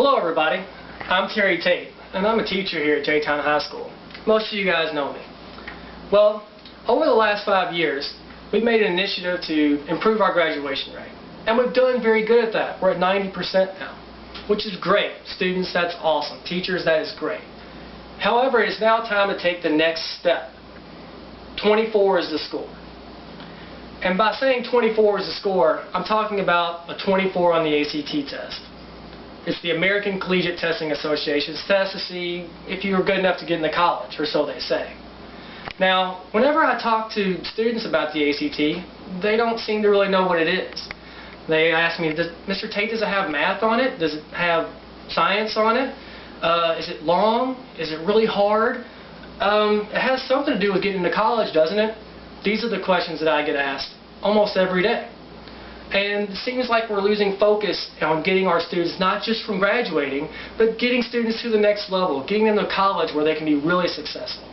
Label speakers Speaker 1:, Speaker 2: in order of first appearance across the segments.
Speaker 1: Hello everybody, I'm Tate, and I'm a teacher here at Tate High School. Most of you guys know me. Well, over the last 5 years, we've made an initiative to improve our graduation rate. And we've done very good at that. We're at 90% now, which is great. Students, that's awesome. Teachers, that is great. However, it's now time to take the next step. 24 is the score. And by saying 24 is the score, I'm talking about a 24 on the ACT test. It's the American Collegiate Testing Association's test to see if you were good enough to get into college, or so they say. Now, whenever I talk to students about the ACT, they don't seem to really know what it is. They ask me, Mr. Tate, does it have math on it? Does it have science on it? Is it long? Is it really hard? It has something to do with getting into college, doesn't it? These are the questions that I get asked almost every day. And it seems like we're losing focus on getting our students not just from graduating, but getting students to the next level, getting them to college where they can be really successful.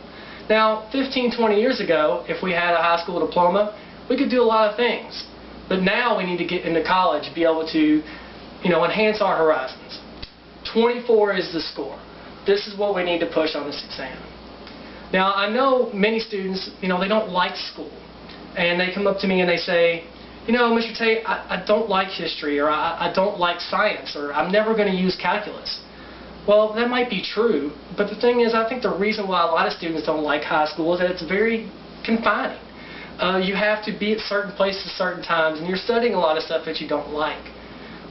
Speaker 1: Now, 15, 20 years ago, if we had a high school diploma, we could do a lot of things. But now we need to get into college, be able to, enhance our horizons. 24 is the score. This is what we need to push on this exam. Now, I know many students, they don't like school. And they come up to me and they say, Mr. Tate, I don't like history, or I don't like science, or I'm never going to use calculus. Well, that might be true, but the thing is, I think the reason why a lot of students don't like high school is that it's very confining. You have to be at certain places at certain times, and you're studying a lot of stuff that you don't like.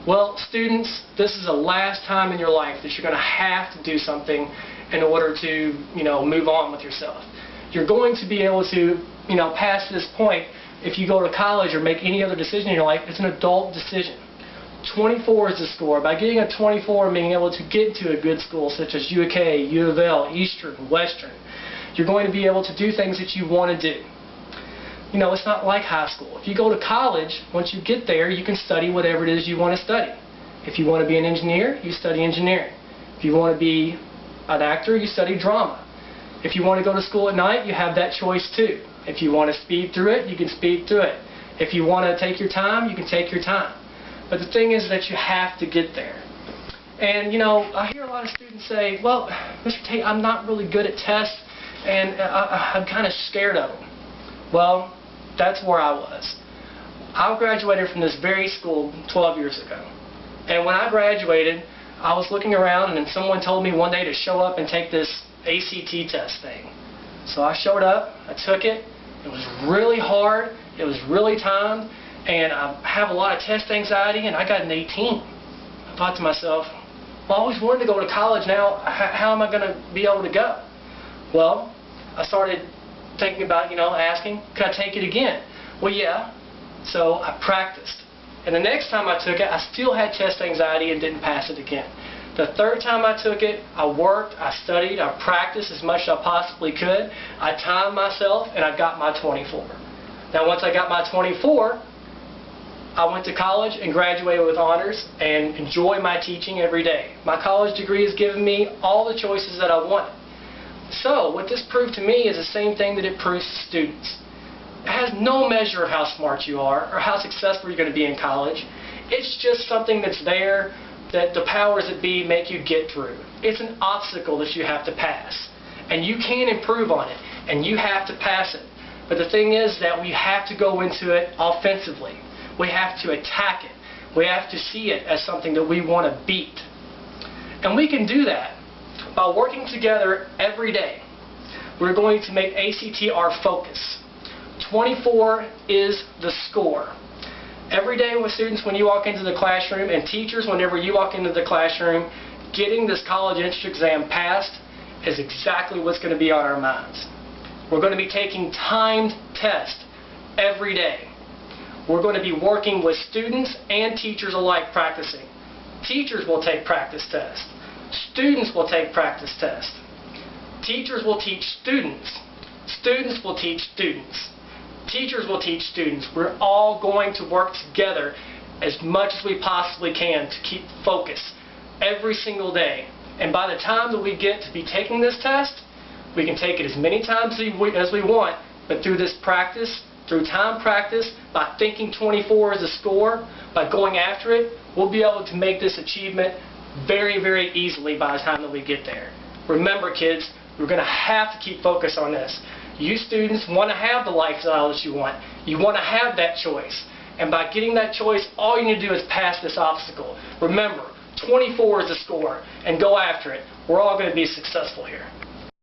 Speaker 1: Well, students, this is the last time in your life that you're going to have to do something in order to, move on with yourself. You're going to be able to, past this point, if you go to college or make any other decision in your life, it's an adult decision. 24 is the score. By getting a 24 and being able to get to a good school such as UK, U of L, Eastern, Western, you're going to be able to do things that you want to do. It's not like high school. If you go to college, once you get there, you can study whatever it is you want to study. If you want to be an engineer, you study engineering. If you want to be an actor, you study drama. If you want to go to school at night, you have that choice too. If you want to speed through it, you can speed through it. If you want to take your time, you can take your time. But the thing is that you have to get there. And, I hear a lot of students say, well, Mr. Tate, I'm not really good at tests, and I'm kind of scared of them. Well, that's where I was. I graduated from this very school 12 years ago. And when I graduated, I was looking around, and then someone told me one day to show up and take this ACT test thing. So I showed up, I took it. It was really hard, it was really timed, and I have a lot of test anxiety, and I got an 18. I thought to myself, well, I always wanted to go to college. Now, how am I going to be able to go? Well, I started thinking about, asking, could I take it again? Well, yeah. So I practiced. And the next time I took it, I still had test anxiety and didn't pass it again. The third time I took it, I worked, I studied, I practiced as much as I possibly could. I timed myself, and I got my 24. Now, once I got my 24, I went to college and graduated with honors and enjoy my teaching every day. My college degree has given me all the choices that I wanted. So, what this proved to me is the same thing that it proves to students. It has no measure of how smart you are or how successful you're going to be in college. It's just something that's there that the powers that be make you get through. It's an obstacle that you have to pass. And you can improve on it, and you have to pass it. But the thing is that we have to go into it offensively. We have to attack it. We have to see it as something that we want to beat. And we can do that by working together every day. We're going to make ACT our focus. 24 is the score. Every day with students, when you walk into the classroom, and teachers, whenever you walk into the classroom, getting this college entrance exam passed is exactly what's going to be on our minds. We're going to be taking timed tests every day. We're going to be working with students and teachers alike practicing. Teachers will take practice tests. Students will take practice tests. Teachers will teach students. Students will teach students. Teachers will teach students. We're all going to work together as much as we possibly can to keep focus every single day. And by the time that we get to be taking this test, we can take it as many times as we want, but through this practice, through time practice, by thinking 24 as a score, by going after it, we'll be able to make this achievement very, very easily by the time that we get there. Remember, kids, we're going to have to keep focus on this. You students want to have the lifestyle that you want. You want to have that choice. And by getting that choice, all you need to do is pass this obstacle. Remember, 24 is the score, and go after it. We're all going to be successful here.